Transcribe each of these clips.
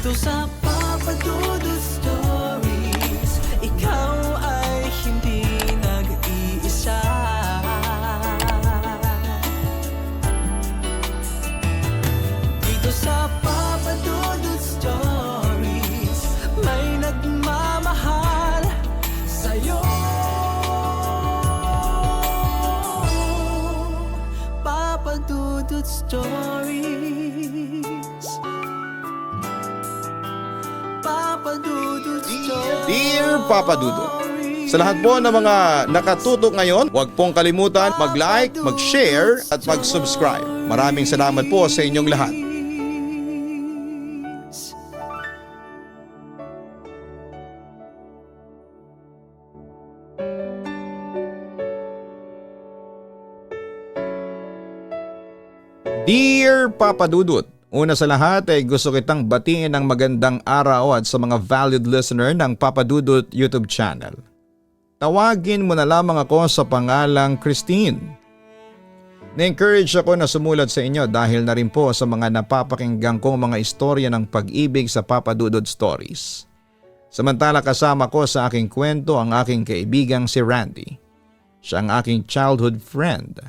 Dito sa Papa Dudut Stories, ikaw ay hindi nag-iisa. Dito sa Papa Dudut Stories, may nagmamahal sa'yo. Papa Dudut Stories, Papa Dudut Stories. Dear Papa Dudut, sa lahat po ng mga nakatutok ngayon, huwag pong kalimutan mag-like, mag-share at mag-subscribe. Maraming salamat po sa inyong lahat. Dear Papa Dudut, una sa lahat ay gusto kitang batiin ng magandang araw at sa mga valued listener ng Papa Dudut YouTube channel. Tawagin mo na lamang ako sa pangalang Christine. Na-encourage ako na sumulat sa inyo dahil na rin po sa mga napapakinggan kong mga istorya ng pag-ibig sa Papa Dudut Stories. Samantala kasama ko sa aking kwento ang aking kaibigang si Randy. Siya ang aking childhood friend.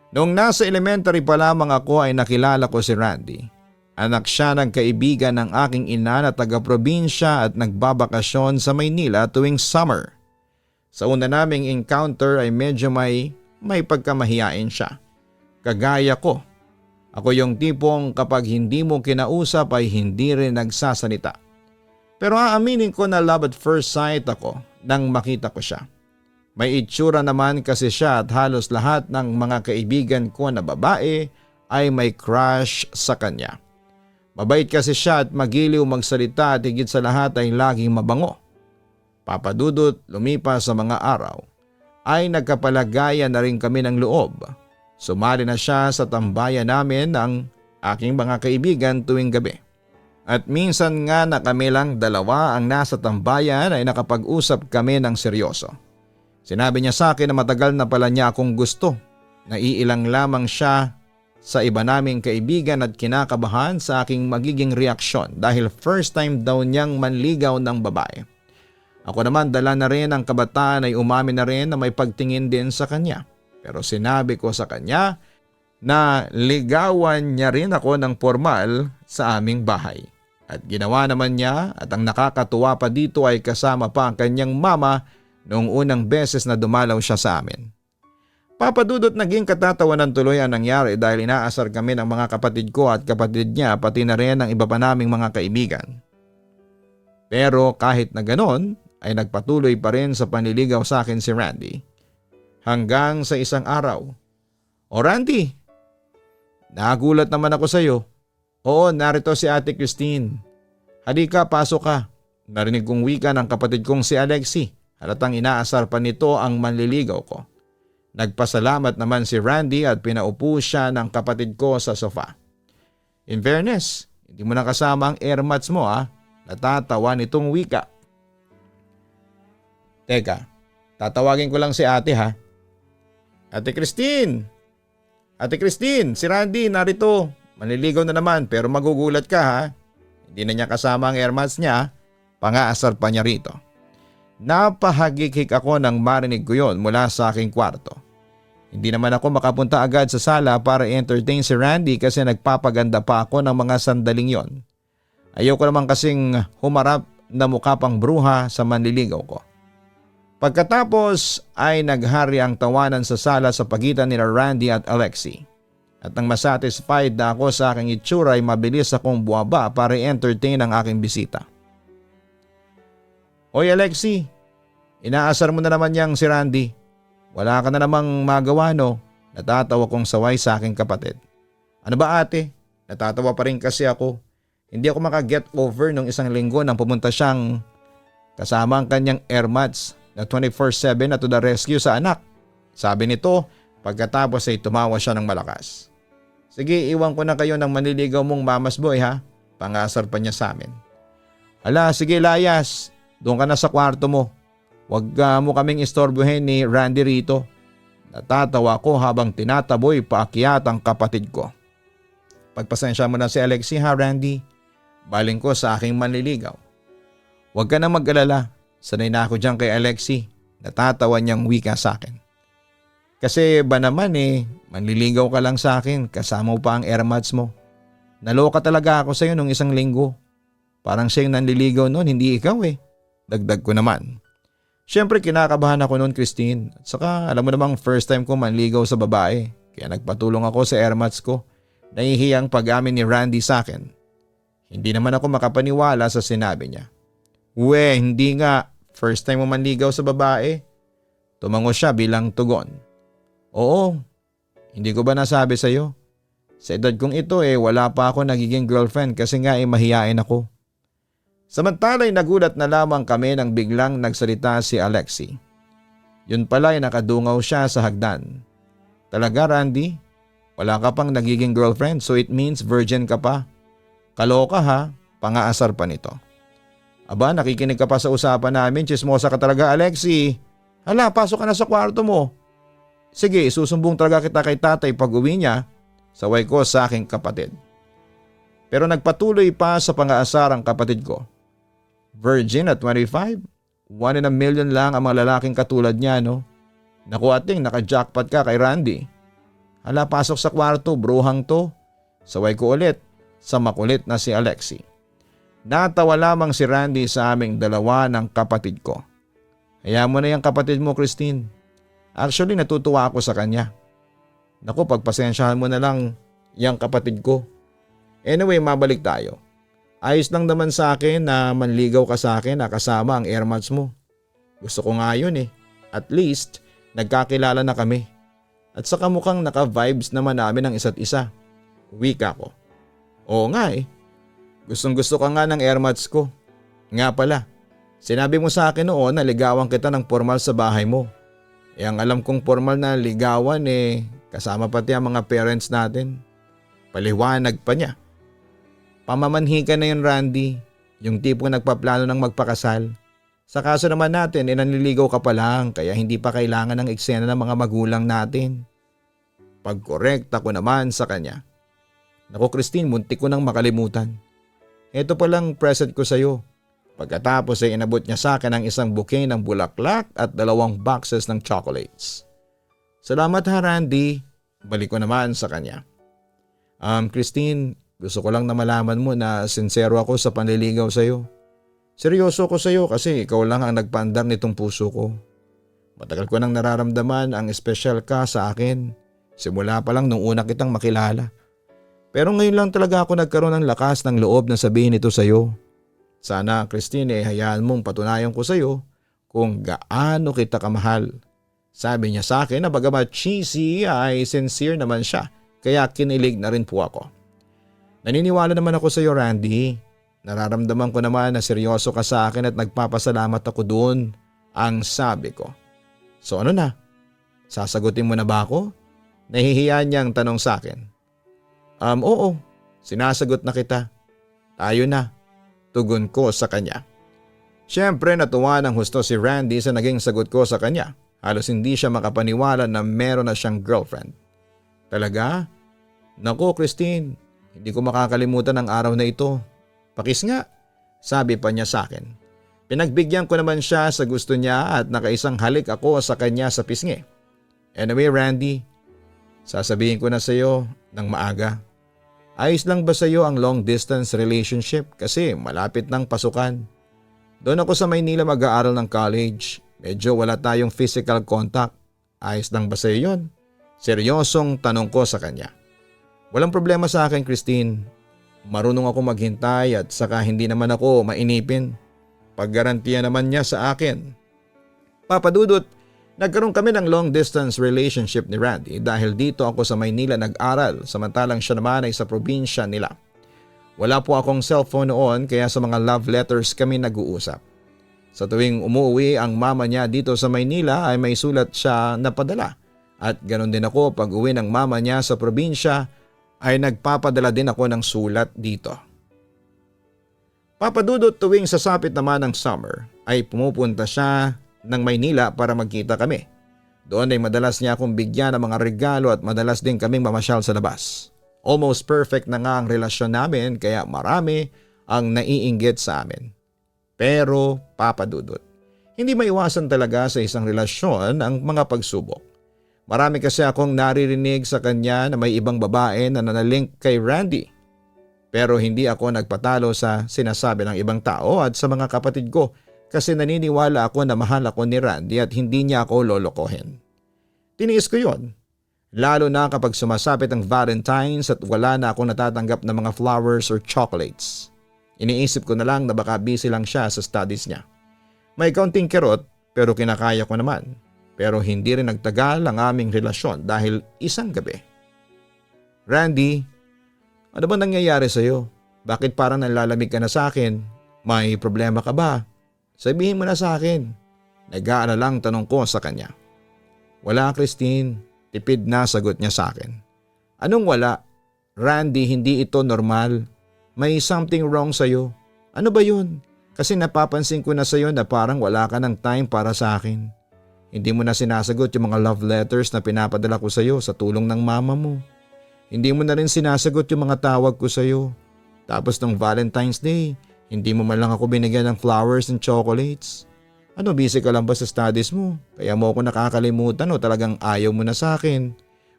Noong nasa elementary pa lamang ako ay nakilala ko si Randy. Anak siya ng kaibigan ng aking ina na taga-probinsya at nagbabakasyon sa Maynila tuwing summer. Sa una naming encounter ay medyo may pagkamahiyain siya. Kagaya ko. Ako yung tipong kapag hindi mo kinausap ay hindi rin nagsasalita. Pero aaminin ko na love at first sight ako nang makita ko siya. May itsura naman kasi siya at halos lahat ng mga kaibigan ko na babae ay may crush sa kanya. Mabait kasi siya at magiliw magsalita at higit sa lahat ay laging mabango. Papa Dudut, lumipas sa mga araw ay nagkapalagayan na rin kami ng loob. Sumali na siya sa tambayan namin ng aking mga kaibigan tuwing gabi. At minsan nga na kami lang dalawa ang nasa tambayan ay nakapag-usap kami ng seryoso. Sinabi niya sa akin na matagal na pala niya akong gusto. Naiilang lamang siya sa iba naming kaibigan at kinakabahan sa aking magiging reaksyon dahil first time daw niyang manligaw ng babae. Ako naman dala na rin ang kabataan ay umamin na rin na may pagtingin din sa kanya. Pero sinabi ko sa kanya na ligawan niya rin ako ng formal sa aming bahay. At ginawa naman niya at ang nakakatuwa pa dito ay kasama pa ang kanyang mama noong unang beses na dumalaw siya sa amin. Papa Dudut, naging katatawanan tuloy ang nangyari dahil inaasar kami ng mga kapatid ko at kapatid niya pati na rin ang iba pa naming mga kaibigan. Pero kahit na ganon ay nagpatuloy pa rin sa panliligaw sa akin si Randy. Hanggang sa isang araw. "O Randy, nagulat naman ako sa iyo." "Oo, narito si Ate Christine. Halika, pasok ka." Narinig kong wika ng kapatid kong si Alexi. Halatang inaasar pa nito ang manliligaw ko. Nagpasalamat naman si Randy at pinaupo siya ng kapatid ko sa sofa. "In fairness, hindi mo na kasama ang airmats mo natatawa nitong wika." "Teka, tatawagin ko lang si ate ha." "Ate Christine! Ate Christine, si Randy narito. Manliligaw na naman pero magugulat ka ha. Hindi na niya kasama ang airmats niya. Pangaasar pa niya rito." Napahagikik ako nang marinig ko yon mula sa aking kwarto. Hindi naman ako makapunta agad sa sala para entertain si Randy kasi nagpapaganda pa ako ng mga sandaling yon. Ayoko naman kasing humarap na mukha pang bruha sa manliligaw ko. Pagkatapos ay naghari ang tawanan sa sala sa pagitan ni Randy at Alexi. At nang masatisfied na ako sa aking itsura ay mabilis akong buwaba para entertain ang aking bisita. "Oy Alexi, inaasar mo na naman yang si Randy. Wala ka na namang magawa no?" Natatawa kong saway sa aking kapatid. "Ano ba ate? Natatawa pa rin kasi ako. Hindi ako makaget over nung isang linggo nang pumunta siyang kasama ang kanyang airmats na 24/7 na to the rescue sa anak." Sabi nito pagkatapos ay tumawa siya ng malakas. "Sige, iwan ko na kayo ng manliligaw mong mamas boy ha." Pangasar pa niya sa amin. "Ala, sige layas. Doon ka na sa kwarto mo. Huwag mo kaming istorbohin ni Randy rito." Natatawa ko habang tinataboy paakyat ang kapatid ko. "Pagpasensya mo na si Alexi ha Randy. baling ko sa aking manliligaw. Huwag ka na mag-alala, sanay na ako dyan kay Alexi, natatawa niyang wika sa akin. Kasi ba naman manliligaw ka lang sa akin kasama mo pa ang airmats mo. Naloka talaga ako sa iyo nung isang linggo. Parang siya yung nanliligaw noon, hindi ikaw Dagdag ko naman. Siyempre kinakabahan ako noon, Christine. At saka alam mo namang first time ko manligaw sa babae. Kaya nagpatulong ako sa airmats ko. Nahihiyang pag-amin ni Randy sa akin. Hindi naman ako makapaniwala sa sinabi niya. Hindi nga. First time mo manligaw sa babae? Tumango siya bilang tugon. Oo, hindi ko ba nasabi sa iyo? Sa edad kong ito wala pa ako nagiging girlfriend kasi nga mahiyain ako. Samantala'y nagulat na lamang kami nang biglang nagsalita si Alexi. Yun pala'y nakadungaw siya sa hagdan. Talaga Randy? Wala ka pang nagiging girlfriend so it means virgin ka pa. Kaloka ha, pangaasar pa nito. Aba, nakikinig ka pa sa usapan namin, chismosa ka talaga Alexi. Hala, pasok ka na sa kwarto mo. Sige, isusumbong talaga kita kay tatay pag uwi niya, saway ko sa aking kapatid. Pero nagpatuloy pa sa pangaasar ang kapatid ko. Virgin at 25? 1 in a million lang ang mga lalaking katulad niya, no? Naku ating, naka-jackpot ka kay Randy. Hala, pasok sa kwarto, bruhang to. Saway ko ulit sa makulit na si Alexi. Natawa lamang si Randy sa aming dalawa ng kapatid ko. Hayaan mo na yung kapatid mo, Christine. Actually, natutuwa ako sa kanya. Naku, pagpasensyahan mo na lang yung kapatid ko. Anyway, mabalik tayo. Ayos lang naman sa akin na manligaw ka sa akin na kasama ang airmats mo. Gusto ko nga yun At least, nagkakilala na kami. At saka mukhang naka-vibes naman namin ang isa't isa. Wika ko. Oo nga Gustong gusto ka nga ng airmats ko. Nga pala, sinabi mo sa akin noon na ligawan kita ng formal sa bahay mo. Ang alam kong formal na ligawan kasama pati ang mga parents natin. Paliwanag pa niya. Pamamanhi ka na yun Randy, yung tipo nagpaplano ng magpakasal. Sa kaso naman natin nanliligaw ka pa lang kaya hindi pa kailangan ng eksena ng mga magulang natin. Pag-correct ako naman sa kanya. Naku Christine, muntik ko nang makalimutan. Ito palang present ko sa iyo. Pagkatapos inabot niya sa akin ang isang bouquet ng bulaklak at 2 boxes ng chocolates. Salamat ha Randy. Balik ko naman sa kanya. Christine, gusto ko lang na malaman mo na sincero ako sa panliligaw sa iyo. Seryoso ko sa iyo kasi ikaw lang ang nagpaandar nitong puso ko. Matagal ko nang nararamdaman ang espesyal ka sa akin. Simula pa lang nung una kitang makilala. Pero ngayon lang talaga ako nagkaroon ng lakas ng loob na sabihin ito sa iyo. Sana Christine hayaan mong patunayan ko sa iyo kung gaano kita kamahal. Sabi niya sa akin na bagamat cheesy ay sincere naman siya kaya kinilig na rin po ako. Naniniwala naman ako sa iyo Randy. Nararamdaman ko naman na seryoso ka sa akin at nagpapasalamat ako doon ang sabi ko. So ano na? Sasagutin mo na ba ako? Nahihiya niyang tanong sa akin. Oo, sinasagot na kita. Tayo na. Tugon ko sa kanya. Siyempre natuwa ng husto si Randy sa naging sagot ko sa kanya. Halos hindi siya makapaniwala na meron na siyang girlfriend. Talaga? Naku Christine, hindi ko makakalimutan ang araw na ito. Pakis nga, sabi pa niya sa akin. Pinagbigyan ko naman siya sa gusto niya at nakaisang halik ako sa kanya sa pisngi. Anyway Randy, sasabihin ko na sa iyo ng maaga. Ayos lang ba sa iyo ang long distance relationship kasi malapit ng pasukan? Doon ako sa Maynila mag-aaral ng college. Medyo wala tayong physical contact. Ayos lang ba sa iyo yun? Seryosong tanong ko sa kanya. Walang problema sa akin Christine. Marunong ako maghintay at saka hindi naman ako mainipin. Paggarantiya naman niya sa akin. Papa Dudut, nagkaroon kami ng long distance relationship ni Randy dahil dito ako sa Maynila nag-aral samantalang siya naman ay sa probinsya nila. Wala po akong cellphone noon kaya sa mga love letters kami nag-uusap. Sa tuwing umuwi ang mama niya dito sa Maynila ay may sulat siya napadala at ganoon din ako pag uwi ng mama niya sa probinsya ay nagpapadala din ako ng sulat dito. Papa Dudut, tuwing sasapit naman ng summer ay pumupunta siya ng Maynila para magkita kami. Doon ay madalas niya akong bigyan ng mga regalo at madalas din kaming mamasyal sa labas. Almost perfect na nga ang relasyon namin kaya marami ang naiinggit sa amin. Pero Papa Dudut, hindi maiwasan talaga sa isang relasyon ang mga pagsubok. Marami kasi akong naririnig sa kanya na may ibang babae na nanalink kay Randy. Pero hindi ako nagpatalo sa sinasabi ng ibang tao at sa mga kapatid ko kasi naniniwala ako na mahal ako ni Randy at hindi niya ako lolokohin. Tiniis ko yon. Lalo na kapag sumasapit ang Valentine's at wala na akong natatanggap na mga flowers or chocolates. Iniisip ko na lang na baka busy lang siya sa studies niya. May kaunting kirot pero kinakaya ko naman. Pero hindi rin nagtagal ang aming relasyon dahil isang gabi. Randy, ano ba nangyayari sa'yo? Bakit parang nalalamig ka na sa akin? May problema ka ba? Sabihin mo na sa akin. Nag-aalalang tanong ko sa kanya. Wala, Christine. Tipid na sagot niya sa akin. Anong wala? Randy, hindi ito normal. May something wrong sa'yo. Ano ba yun? Kasi napapansin ko na sa'yo na parang wala ka ng time para sa akin. Hindi mo na sinasagot yung mga love letters na pinapadala ko sa'yo sa tulong ng mama mo. Hindi mo na rin sinasagot yung mga tawag ko sa'yo. Tapos ng Valentine's Day, hindi mo man lang ako binigyan ng flowers and chocolates. Ano, busy ka lang ba sa studies mo? Kaya mo ako nakakalimutan o talagang ayaw mo na sa akin?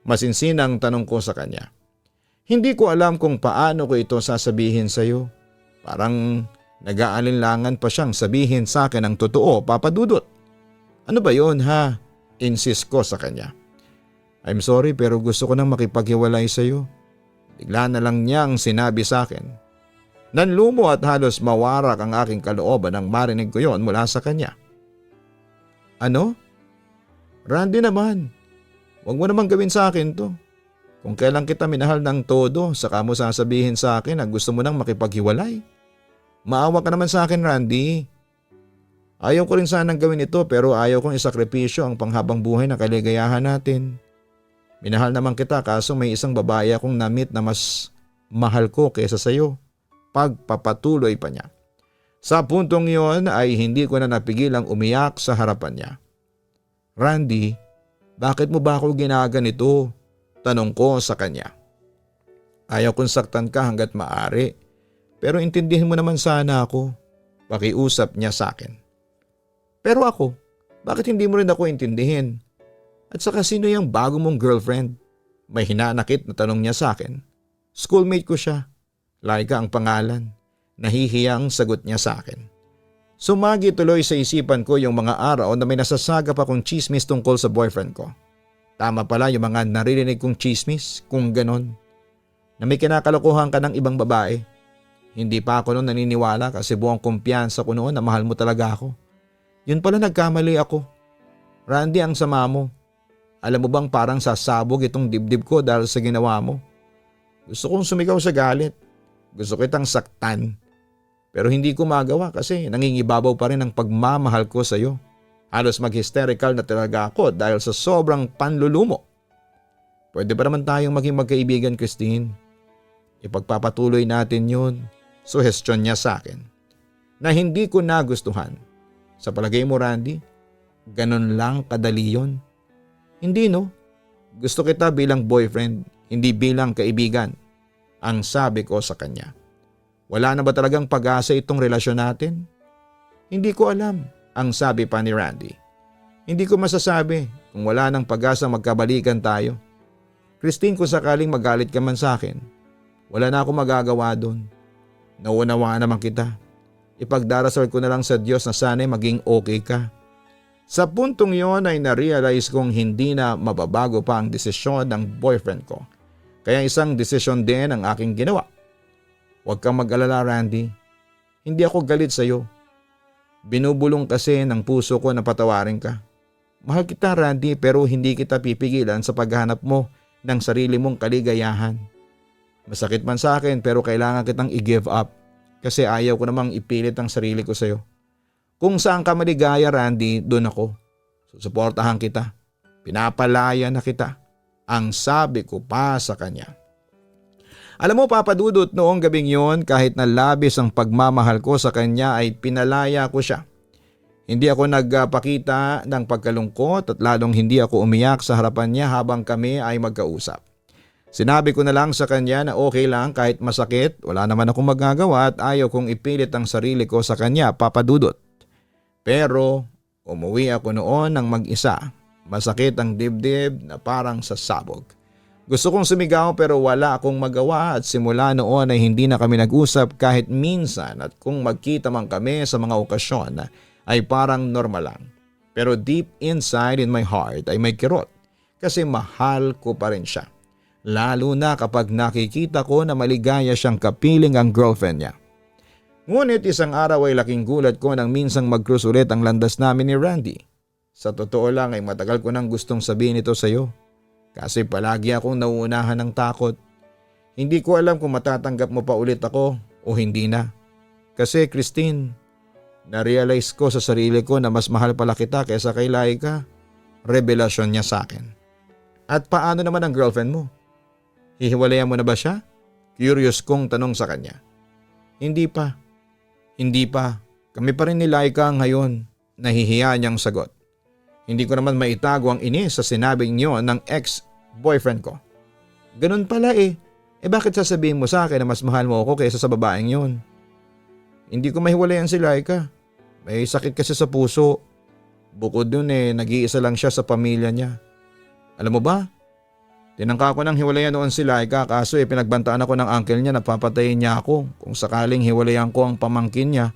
Masinsinang tanong ko sa kanya. Hindi ko alam kung paano ko ito sasabihin sa'yo. Parang nag-aalinlangan pa siyang sabihin sa akin ang totoo, Papa Dudut. Ano ba yun ha? Insist ko sa kanya. I'm sorry pero gusto ko nang makipaghiwalay sa'yo. Bigla na lang niyang sinabi sa akin. Nanlumo at halos mawarak ang aking kalooban nang marinig ko yon mula sa kanya. Ano? Randy naman, huwag mo naman gawin sa akin to. Kung kailan kita minahal ng todo, saka mo sasabihin sa akin na gusto mo nang makipaghiwalay. Maawa ka naman sa akin, Randy. Ayaw ko rin sanang gawin ito pero ayaw kong isakripisyo ang panghabang buhay na kaligayahan natin. Minahal naman kita kaso may isang babae akong na-meet na mas mahal ko kaysa sayo. Pagpapatuloy pa niya. Sa puntong yon ay hindi ko na napigilang umiyak sa harapan niya. Randy, bakit mo ba ako ginaganito? Tanong ko sa kanya. Ayaw kong saktan ka hanggat maaari. Pero intindihin mo naman sana ako. Pakiusap niya sa akin. Pero ako, bakit hindi mo rin ako intindihin? At saka sino yung bago mong girlfriend? May hinanakit na tanong niya sa akin. Schoolmate ko siya. Laika ang pangalan. Nahihiyang sagot niya sa akin. Sumagi tuloy sa isipan ko yung mga araw na may nasasagap akong chismis tungkol sa boyfriend ko. Tama pala yung mga naririnig kong chismis kung ganon. Na may kinakalokohan ka ng ibang babae. Hindi pa ako noon naniniwala kasi buong kumpiyansa ko noon na mahal mo talaga ako. Yun pala nagkamali ako. Randy, ang sama mo. Alam mo bang parang sasabog itong dibdib ko dahil sa ginawa mo? Gusto kong sumigaw sa galit. Gusto kitang saktan. Pero hindi ko magawa kasi nangingibabaw pa rin ang pagmamahal ko sa iyo. Halos mag-hysterical na talaga ako dahil sa sobrang panlulumo. Pwede ba naman tayong maging magkaibigan, Christine? Ipagpapatuloy natin yun. Suhestyon niya sa akin. Na hindi ko nagustuhan. Sa palagay mo, Randy, ganon lang kadali yun. Hindi no. Gusto kita bilang boyfriend, hindi bilang kaibigan. Ang sabi ko sa kanya. Wala na ba talagang pag-asa itong relasyon natin? Hindi ko alam. Ang sabi pa ni Randy. Hindi ko masasabi kung wala nang pag-asa magkabalikan tayo. Christine, kung sakaling magalit ka man sa akin, wala na akong magagawa doon. Naunawaan naman kita. Ipagdarasal ko na lang sa Diyos na sana'y maging okay ka. Sa puntong yon ay na-realize kong hindi na mababago pa ang desisyon ng boyfriend ko. Kaya isang desisyon din ang aking ginawa. Huwag kang mag-alala, Randy. Hindi ako galit sa iyo. Binubulong kasi ng puso ko na patawarin ka. Mahal kita, Randy, pero hindi kita pipigilan sa paghanap mo ng sarili mong kaligayahan. Masakit man sa akin pero kailangan kitang i-give up kasi ayaw ko namang ipilit ang sarili ko sa iyo. Kung saan ka maligaya, Randy, doon ako. Susuportahan kita. Pinapalaya na kita. Ang sabi ko pa sa kanya. Alam mo, Papa Dudut, noong gabing yon kahit na labis ang pagmamahal ko sa kanya ay pinalaya ko siya. Hindi ako nagpakita ng pagkalungkot at lalong hindi ako umiyak sa harapan niya habang kami ay magkausap. Sinabi ko na lang sa kanya na okay lang kahit masakit, wala naman akong magagawa at ayaw kong ipilit ang sarili ko sa kanya, Papa Dudut. Pero umuwi ako noon ng mag-isa. Masakit ang dibdib na parang sasabog. Gusto kong sumigaw pero wala akong magawa at simula noon ay hindi na kami nag-usap kahit minsan at kung magkita man kami sa mga okasyon ay parang normal lang. Pero deep inside in my heart ay may kirot kasi mahal ko pa rin siya. Lalo na kapag nakikita ko na maligaya siyang kapiling ang girlfriend niya. Ngunit isang araw ay laking gulat ko nang minsang mag-cruise ulit ang landas namin ni Randy. Sa totoo lang ay matagal ko nang gustong sabihin ito sa iyo. Kasi palagi akong nauunahan ng takot. Hindi ko alam kung matatanggap mo pa ulit ako o hindi na. Kasi Christine, na-realize ko sa sarili ko na mas mahal pala kita kaysa kay Laika. Revelasyon niya sa akin. At paano naman ang girlfriend mo? Hihiwalayan mo na ba siya? Curious kong tanong sa kanya. Hindi pa. Hindi pa. Kami pa rin ni Laika ngayon. Nahihiya niyang sagot. Hindi ko naman maitago ang inis sa sinabing niyo ng ex-boyfriend ko. Ganun pala eh. Bakit sasabihin mo sa akin na mas mahal mo ako kaysa sa babaeng yon? Hindi ko mahiwalayan si Laika. May sakit kasi sa puso. Bukod dun nag-iisa lang siya sa pamilya niya. Alam mo ba? Tinangka ko ng hiwalayan noon si Laika kaso pinagbantaan ako ng uncle niya na papatayin niya ako kung sakaling hiwalayan ko ang pamangkin niya.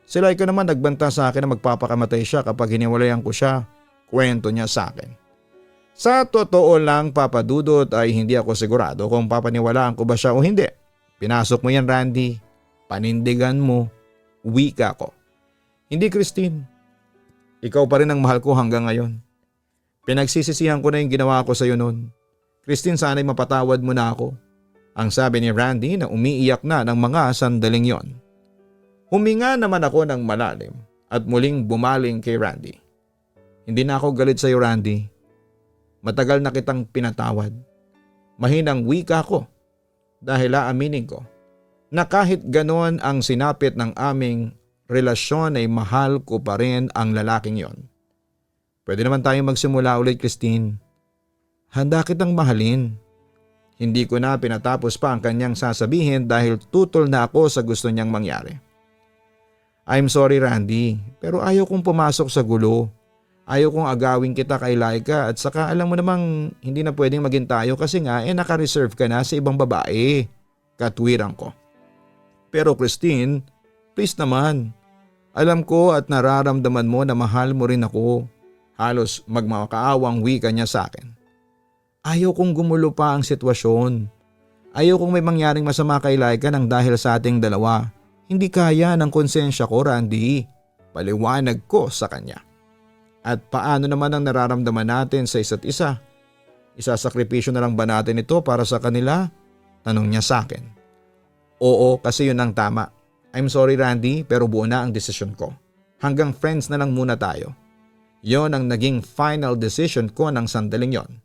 Si Laika naman nagbanta sa akin na magpapakamatay siya kapag hiniwalayan ko siya. Kwento niya sa akin. Sa totoo lang, Papa Dudut, ay hindi ako sigurado kung papaniwalaan ko ba siya o hindi. Pinasok mo yan, Randy. Panindigan mo. Wika ko. Hindi, Christine. Ikaw pa rin ang mahal ko hanggang ngayon. Pinagsisisihan ko na yung ginawa ko sa iyo noon. Christine, sana'y mapatawad mo na ako. Ang sabi ni Randy na umiiyak na ng mga sandaling yon. Huminga naman ako ng malalim at muling bumaling kay Randy. Hindi na ako galit sa iyo, Randy. Matagal na kitang pinatawad. Mahinang wika ko dahil aaminin ko na kahit ganon ang sinapit ng aming relasyon ay mahal ko pa rin ang lalaking yon. Pwede naman tayong magsimula ulit, Christine. Handa kitang mahalin. Hindi ko na pinatapos pa ang kanyang sasabihin dahil tutol na ako sa gusto niyang mangyari. I'm sorry, Randy, pero ayaw kong pumasok sa gulo. Ayaw kong agawin kita kay Laika at saka alam mo namang hindi na pwedeng maging tayo kasi nga naka-reserve ka na sa ibang babae. Katwiran ko. Pero Christine, please naman. Alam ko at nararamdaman mo na mahal mo rin ako. Halos magmakaawang wika niya sa akin. Ayaw kong gumulo pa ang sitwasyon. Ayaw kong may mangyaring masama kay Laika nang dahil sa ating dalawa. Hindi kaya ng konsensya ko, Randy. Paliwanag ko sa kanya. At paano naman ang nararamdaman natin sa isa't isa? Isasakripisyo na lang ba natin ito para sa kanila? Tanong niya sa akin. Oo, kasi yun ang tama. I'm sorry, Randy, pero buo na ang desisyon ko. Hanggang friends na lang muna tayo. Yon ang naging final decision ko ng sandaling yon.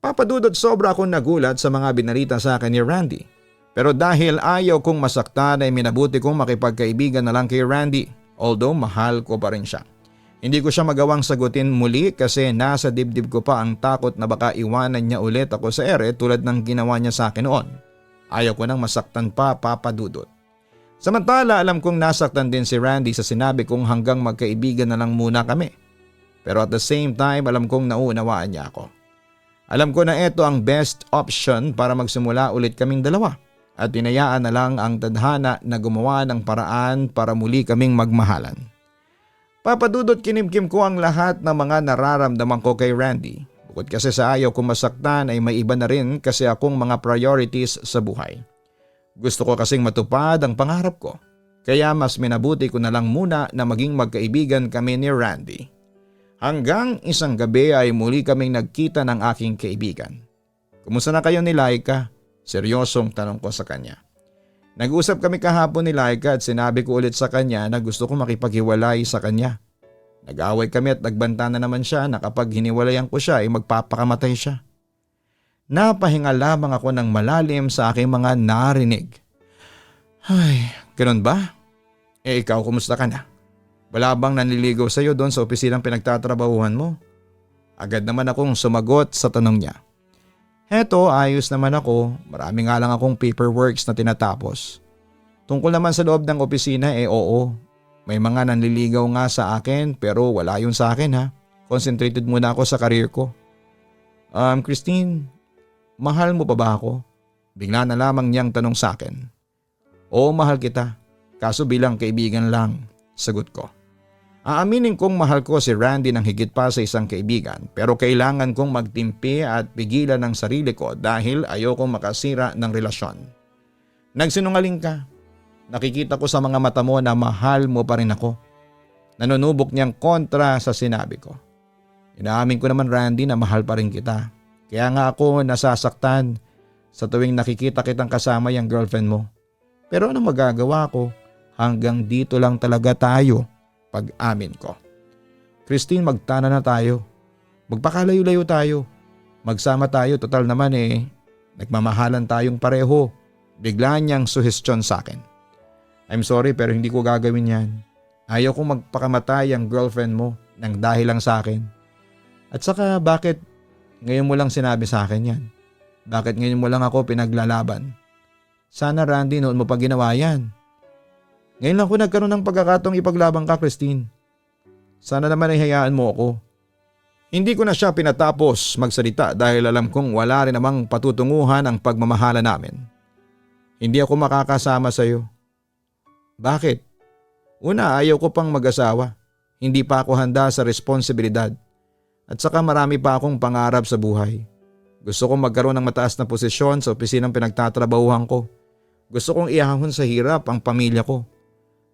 Papa Dudut, sobra akong nagulat sa mga binalita sa akin ni Randy. Pero dahil ayaw kong masaktan ay minabuti kong makipagkaibigan na lang kay Randy. Although mahal ko pa rin siya. Hindi ko siya magawang sagutin muli kasi nasa dibdib ko pa ang takot na baka iwanan niya ulit ako sa ere tulad ng ginawa niya sa akin noon. Ayaw ko nang masaktan pa, Papa Dudut. Samantala alam kong nasaktan din si Randy sa sinabi kong hanggang magkaibigan na lang muna kami. Pero at the same time alam kong nauunawaan niya ako. Alam ko na ito ang best option para magsimula ulit kaming dalawa at tinayaan na lang ang tadhana na gumawa ng paraan para muli kaming magmahalan. Papa Dudut, kinimkim ko ang lahat ng mga nararamdaman ko kay Randy. Bukod kasi sa ayaw kong masaktan ay may iba na rin kasi akong mga priorities sa buhay. Gusto ko kasing matupad ang pangarap ko. Kaya mas minabuti ko na lang muna na maging magkaibigan kami ni Randy. Hanggang isang gabi ay muli kaming nagkita ng aking kaibigan. Kumusta na kayo ni Laika? Seryosong tanong ko sa kanya. Nag-usap kami kahapon ni Laika at sinabi ko ulit sa kanya na gusto ko makipaghiwalay sa kanya. Nag-away kami at nagbanta na naman siya na kapag hiniwalayan ko siya ay magpapakamatay siya. Napahinga lamang ako ng malalim sa aking mga narinig. Ay, ganun ba? Ikaw, kumusta ka na? Wala bang nanliligaw sa iyo doon sa opisinang pinagtatrabahuhan mo? Agad naman akong sumagot sa tanong niya. Heto, ayos naman ako. Marami nga lang akong paperworks na tinatapos. Tungkol naman sa loob ng opisina oo. May mga nanliligaw nga sa akin pero wala yun sa akin ha. Concentrated muna ako sa career ko. Christine, mahal mo pa ba ako? Bigla na lamang niyang tanong sa akin. Oo, mahal kita. Kaso bilang kaibigan lang, sagot ko. Aaminin kong mahal ko si Randy ng higit pa sa isang kaibigan pero kailangan kong magtimpi at pigilan ng sarili ko dahil ayokong makasira ng relasyon. Nagsinungaling ka. Nakikita ko sa mga mata mo na mahal mo pa rin ako. Nanunubok niyang kontra sa sinabi ko. Inaamin ko naman Randy na mahal pa rin kita. Kaya nga ako nasasaktan sa tuwing nakikita kitang kasama yung girlfriend mo. Pero ano magagawa ko? Hanggang dito lang talaga tayo. Pag-amin ko. Christine, magtana na tayo. Magpakalayo-layo tayo. Magsama tayo, total naman nagmamahalan tayong pareho. Bigla niyang suhestyon sa akin. I'm sorry pero hindi ko gagawin yan. Ayaw kong magpakamatay ang girlfriend mo nang dahil lang sa akin. At saka bakit ngayon mo lang sinabi sa akin yan? Bakit ngayon mo lang ako pinaglalaban? Sana Randy noon mo pa ginawa yan. Ngayon lang ako nagkaroon ng pagkakataong ipaglaban ka, Christine. Sana naman ay hayaan mo ako. Hindi ko na siya pinatapos magsalita dahil alam kong wala rin namang patutunguhan ang pagmamahala namin. Hindi ako makakasama sa iyo. Bakit? Una, ayaw ko pang mag-asawa. Hindi pa ako handa sa responsibilidad. At saka marami pa akong pangarap sa buhay. Gusto kong magkaroon ng mataas na posisyon sa opisinang pinagtatrabahuhan ko. Gusto kong iahon sa hirap ang pamilya ko.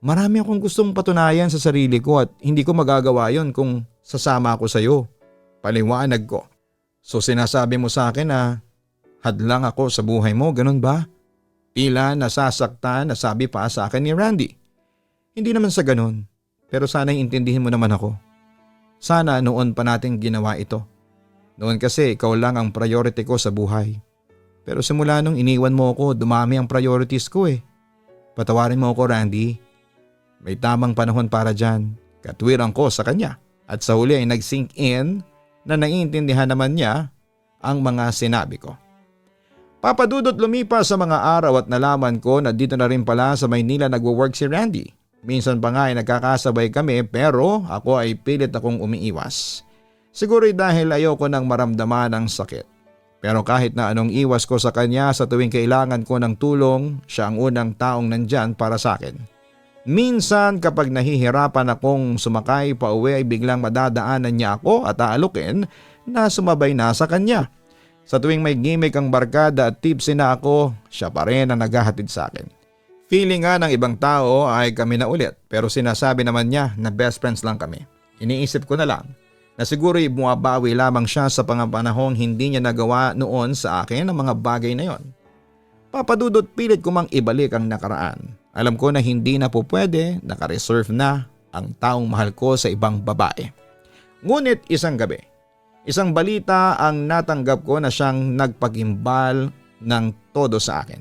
Marami akong gustong patunayan sa sarili ko at hindi ko magagawa yon kung sasama ako sa iyo. Paliwanag ko. So sinasabi mo sa akin na hadlang ako sa buhay mo, ganun ba? Tila nasasaktan na sabi pa sa akin ni Randy. Hindi naman sa ganun, pero sana'y intindihin mo naman ako. Sana noon pa natin ginawa ito. Noon kasi ikaw lang ang priority ko sa buhay. Pero simula nung iniwan mo ako, dumami ang priorities ko Patawarin mo ako Randy. May tamang panahon para dyan. Katwiran ko sa kanya at sa huli ay nag-sink in na naiintindihan naman niya ang mga sinabi ko. Papadudot lumipas sa mga araw at nalaman ko na dito na rin pala sa Maynila nagwo-work si Randy. Minsan pa nga ay nagkakasabay kami pero ako ay pilit akong umiiwas. Siguro'y dahil ayoko nang maramdaman ang sakit. Pero kahit na anong iwas ko sa kanya sa tuwing kailangan ko ng tulong, siya ang unang taong nandyan para sa akin. Minsan kapag nahihirapan akong sumakay pa uwi ay biglang madadaanan niya ako at aalukin na sumabay na sa kanya. Sa tuwing may gimmick ang barkada at tipsy na ako, siya pa rin ang naghahatid sa akin. Feeling nga ng ibang tao ay kami na ulit pero sinasabi naman niya na best friends lang kami. Iniisip ko na lang na siguro'y bumabawi lamang siya sa panahong hindi niya nagawa noon sa akin ang mga bagay na yon. Papadudot pilit ko mang ibalik ang nakaraan. Alam ko na hindi na po pwede, naka-reserve na ang taong mahal ko sa ibang babae. Ngunit isang gabi, isang balita ang natanggap ko na siyang nagpagimbal ng todo sa akin.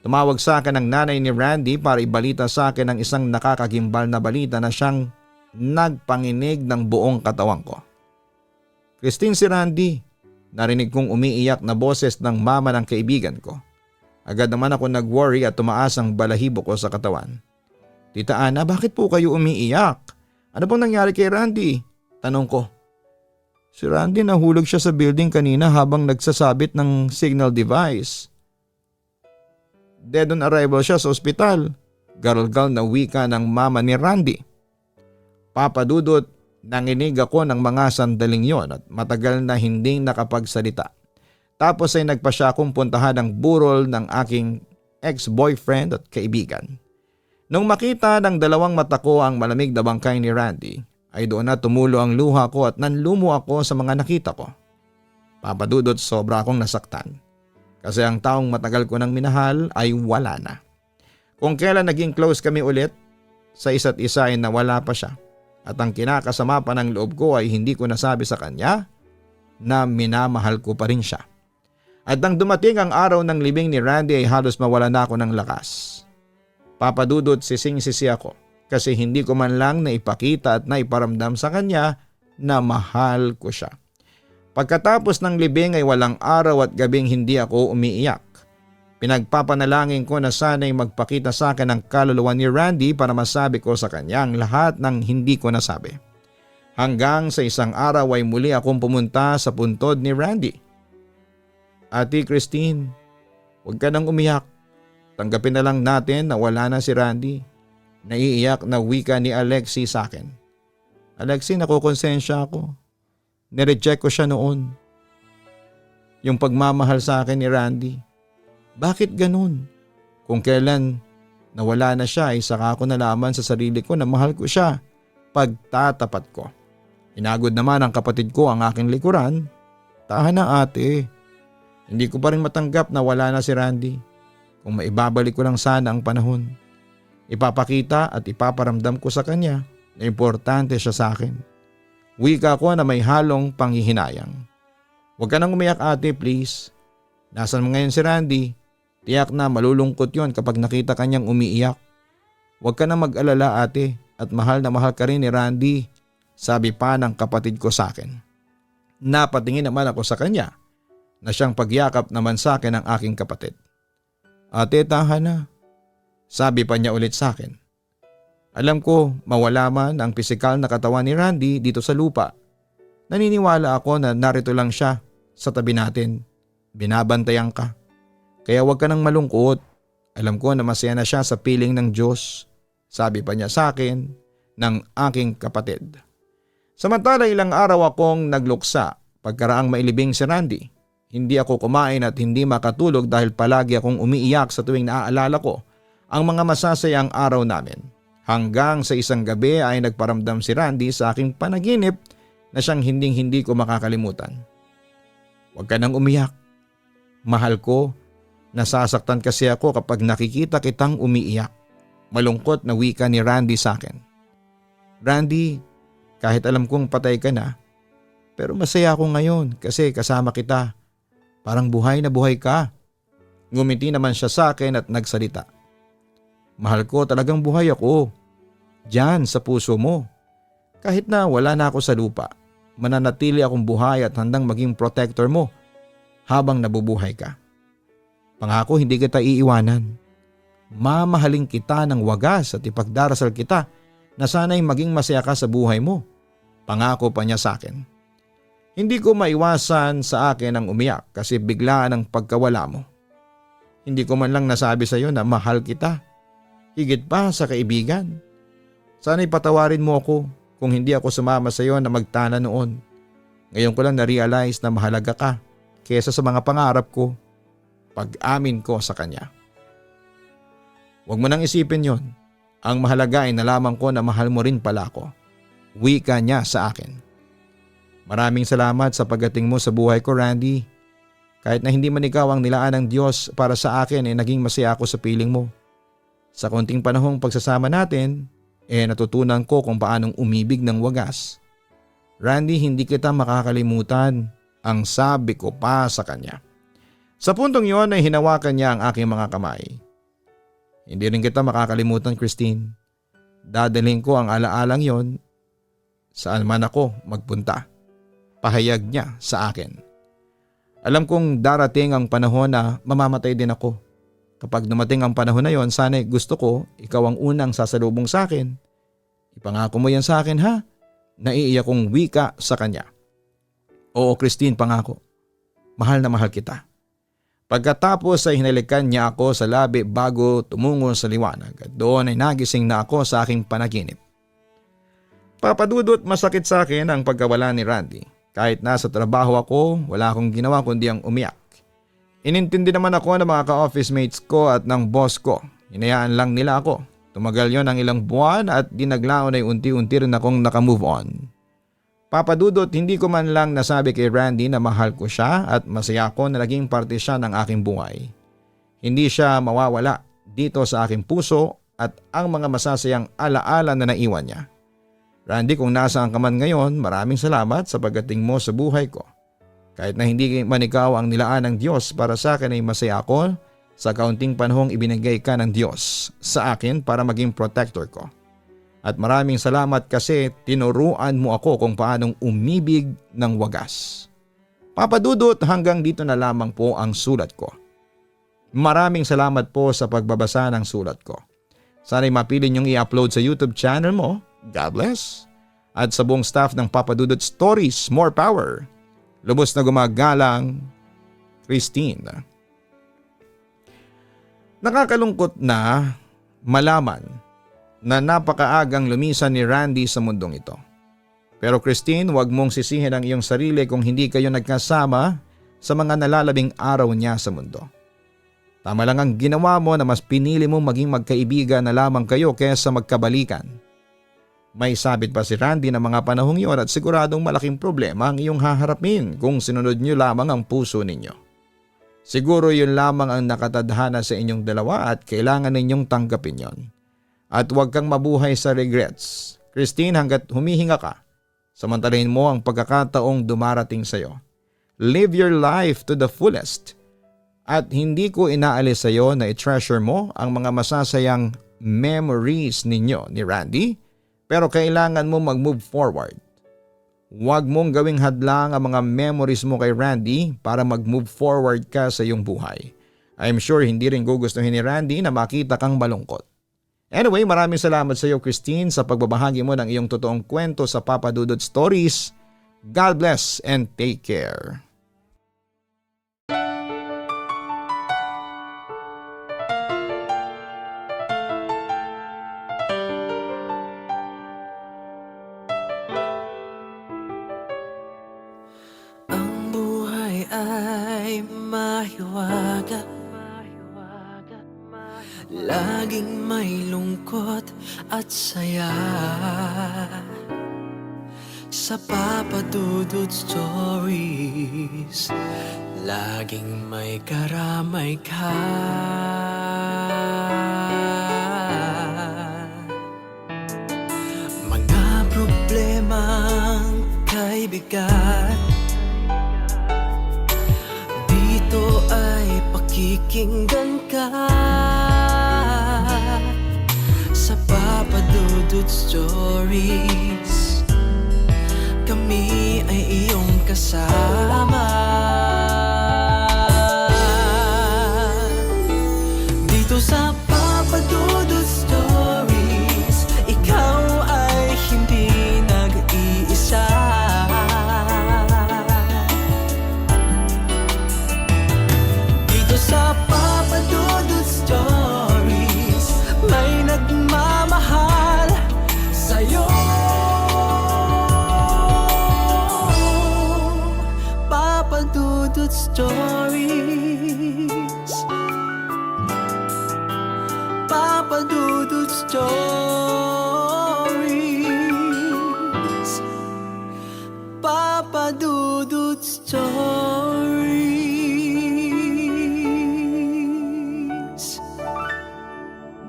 Tumawag sa akin ang nanay ni Randy para ibalita sa akin ang isang nakakagimbal na balita na siyang nagpanginig ng buong katawan ko. Christine, si Randy. Narinig kong umiiyak na boses ng mama ng kaibigan ko. Agad naman ako nag-worry at tumaas ang balahibo ko sa katawan. Tita Ana, bakit po kayo umiiyak? Ano bang nangyari kay Randy? Tanong ko. Si Randy nahulog siya sa building kanina habang nagsasabit ng signal device. Dead on arrival siya sa ospital. Garalgal na wika ng mama ni Randy. Papadudot, nanginig ako ng mga sandaling yon at matagal na hindi nakapagsalita. Tapos ay nagpa siya akong puntahan ang burol ng aking ex-boyfriend at kaibigan. Nung makita ng dalawang mata ko ang malamig na bangkay ni Randy, ay doon na tumulo ang luha ko at nanlumo ako sa mga nakita ko. Papadudot, sobra akong nasaktan. Kasi ang taong matagal ko nang minahal ay wala na. Kung kailan naging close kami ulit, sa isa't isa ay nawala pa siya. At ang kinakasama pa ng loob ko ay hindi ko nasabi sa kanya na minamahal ko pa rin siya. At nang dumating ang araw ng libing ni Randy ay halos mawala na ako ng lakas. Papadudot, sising-sisi ako kasi hindi ko man lang naipakita at naiparamdam sa kanya na mahal ko siya. Pagkatapos ng libing ay walang araw at gabing hindi ako umiiyak. Pinagpapanalangin ko na sana'y magpakita sa akin ang kaluluwa ni Randy para masabi ko sa kanya ang lahat ng hindi ko nasabi. Hanggang sa isang araw ay muli akong pumunta sa puntod ni Randy. Ate Christine, huwag ka nang umiyak. Tanggapin na lang natin na wala na si Randy. Naiiyak na wika ni Alexi sa akin. Alexi, nakukonsensya ako. Nireject ko siya noon. Yung pagmamahal sa akin ni Randy. Bakit ganun? Kung kailan nawala na siya ay saka ko nalaman sa sarili ko na mahal ko siya. Pagtatapat ko. Inagod naman ang kapatid ko ang aking likuran. Tahan na ate. Hindi ko pa rin matanggap na wala na si Randy. Kung maibabalik ko lang sana ang panahon. Ipapakita at ipaparamdam ko sa kanya na importante siya sa akin. Wika ko na may halong panghihinayang. Huwag ka nang umiyak ate please. Nasaan mo ngayon si Randy? Tiyak na malulungkot yon kapag nakita kanyang umiiyak. Huwag ka nang mag-alala ate at mahal na mahal ka rin ni Randy. Sabi pa ng kapatid ko sa akin. Napatingin naman ako sa kanya na siyang pagyakap naman sa akin ng aking kapatid. Ate tahan na. Sabi pa niya ulit sa akin. Alam ko mawala man ang pisikal na katawan ni Randy dito sa lupa. Naniniwala ako na narito lang siya sa tabi natin. Binabantayan ka. Kaya huwag ka nang malungkot. Alam ko na masaya na siya sa piling ng Diyos. Sabi pa niya sa akin ng aking kapatid. Samantala ilang araw akong nagluksa pagkaraang mailibing si Randy. Hindi ako kumain at hindi makatulog dahil palagi akong umiiyak sa tuwing naaalala ko ang mga masasayang araw namin. Hanggang sa isang gabi ay nagparamdam si Randy sa aking panaginip na siyang hindi ko makakalimutan. Huwag ka nang umiyak. Mahal ko, nasasaktan kasi ako kapag nakikita kitang umiiyak. Malungkot na wika ni Randy sa akin. Randy, kahit alam kong patay ka na, pero masaya ako ngayon kasi kasama kita. Parang buhay na buhay ka. Ngumiti naman siya sa akin at nagsalita. Mahal ko talagang buhay ako. Diyan sa puso mo. Kahit na wala na ako sa lupa, mananatili akong buhay at handang maging protector mo habang nabubuhay ka. Pangako hindi kita iiwanan. Mamahalin kita ng wagas at ipagdarasal kita na sana'y maging masaya ka sa buhay mo. Pangako pa niya sa akin. Hindi ko maiwasan sa akin ang umiyak kasi biglaan ang pagkawala mo. Hindi ko man lang nasabi sa iyo na mahal kita. Higit pa sa kaibigan. Sana'y patawarin mo ako kung hindi ako sumama sa iyo na magtana noon. Ngayon ko lang na-realize na mahalaga ka kesa sa mga pangarap ko. Pag-amin ko sa kanya. Huwag mo nang isipin yon. Ang mahalaga ay nalaman ko na mahal mo rin pala ako. Wika niya sa akin. Maraming salamat sa pagdating mo sa buhay ko, Randy. Kahit na hindi man ikaw ang nilaan ng Diyos para sa akin ay naging masaya ako sa piling mo. Sa konting panahong pagsasama natin, natutunan ko kung paanong umibig ng wagas. Randy, hindi kita makakalimutan, ang sabi ko pa sa kanya. Sa puntong yon ay hinawakan niya ang aking mga kamay. Hindi rin kita makakalimutan, Christine. Dadalhin ko ang alaalang yon saan man ako magpunta. Pahayag niya sa akin. Alam kong darating ang panahon na mamamatay din ako. Kapag dumating ang panahon na yon, sana gusto ko ikaw ang unang sasalubong sa akin. Ipangako mo yan sa akin ha? Naiiyak kong wika sa kanya. Oo Christine, pangako. Mahal na mahal kita. Pagkatapos ay hinalikan niya ako sa labi bago tumungo sa liwanag at doon ay nagising na ako sa aking panaginip. Papadudot masakit sa akin ang pagkawala ni Randy. Kahit nasa trabaho ako, wala akong ginawa kundi ang umiyak. Inintindi naman ako ng mga ka-office mates ko at ng boss ko. Hinayaan lang nila ako. Tumagal yon ng ilang buwan at dinaglaon ay unti-unti rin akong nakamove on. Papadudot, hindi ko man lang nasabi kay Randy na mahal ko siya at masaya ko na naging parte siya ng aking buhay. Hindi siya mawawala dito sa aking puso at ang mga masasayang alaala na naiwan niya. Randy, kung nasaan ka man ngayon, maraming salamat sa pagdating mo sa buhay ko. Kahit na hindi man ikaw ang nilaan ng Diyos para sa akin ay masaya ako sa kaunting panahong ibinigay ka ng Diyos sa akin para maging protector ko. At maraming salamat kasi tinuruan mo ako kung paanong umibig ng wagas. Papa Dudut, hanggang dito na lamang po ang sulat ko. Maraming salamat po sa pagbabasa ng sulat ko. Sana'y mapili niyong i-upload sa YouTube channel mo. God bless. At sa buong staff ng Papa Dudut Stories, more power. Lubos na gumagalang, Christine. Nakakalungkot na malaman na napakaagang lumisan ni Randy sa mundong ito. Pero Christine, huwag mong sisihin ang iyong sarili kung hindi kayo nagkasama sa mga nalalabing araw niya sa mundo. Tama lang ang ginawa mo na mas pinili mong maging magkaibigan na lamang kayo kaysa magkabalikan. May sabit pa si Randy na mga panahong iyon at siguradong malaking problema ang iyong haharapin kung sinunod niyo lamang ang puso ninyo. Siguro yun lamang ang nakatadhana sa inyong dalawa at kailangan ninyong tanggapin yon. At huwag kang mabuhay sa regrets. Christine, hanggat humihinga ka, samantalahin mo ang pagkakataong dumarating sa iyo. Live your life to the fullest. At hindi ko inaalis sa iyo na i-treasure mo ang mga masasayang memories ninyo ni Randy, pero kailangan mo mag-move forward. Huwag mong gawing hadlang ang mga memories mo kay Randy para mag-move forward ka sa iyong buhay. I'm sure hindi rin gugustuhin ni Randy na makita kang malungkot. Anyway, maraming salamat sa iyo, Christine, sa pagbabahagi mo ng iyong totoong kwento sa Papa Dudut Stories. God bless and take care. Ang buhay ay mahiwaga, laging may lungkot at saya. Sa Papa Dudut Stories, laging may karamay ka. Mga problemang kaibigan, dito ay pakikinggan ka. Sa Papa Dudut Stories, kami ay iyong kasama. Dito sa Papa Dudut Stories, ikaw ay hindi nag-iisa. Dito sa Papa Dudut Stories, may nagmamahal sa'yo. Papa Dudut Stories, Papa Dudut Stories, Papa Dudut Stories.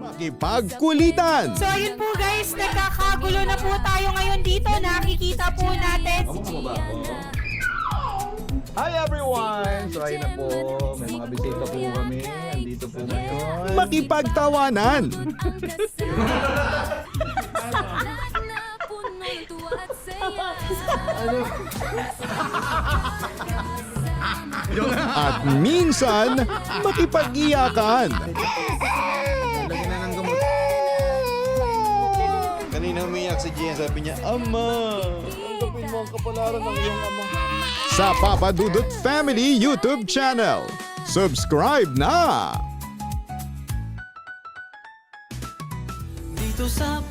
Makipagkulitan! So ayun po guys, nagkakagulo na po tayo ngayon dito. Nakikita po natin si Gian. Hi everyone! So ayun na po, may mga bisita po kami. Andito po ngayon. Makipagtawanan! At minsan, makipag-iyakan. Lagyan na ng gamot. Kanina umiyak si Gian, sabi niya, Ama, tanggapin mo ang kapalaran ng iyong ama. Sa Papa Dudut Family YouTube channel. Subscribe na! Dito sa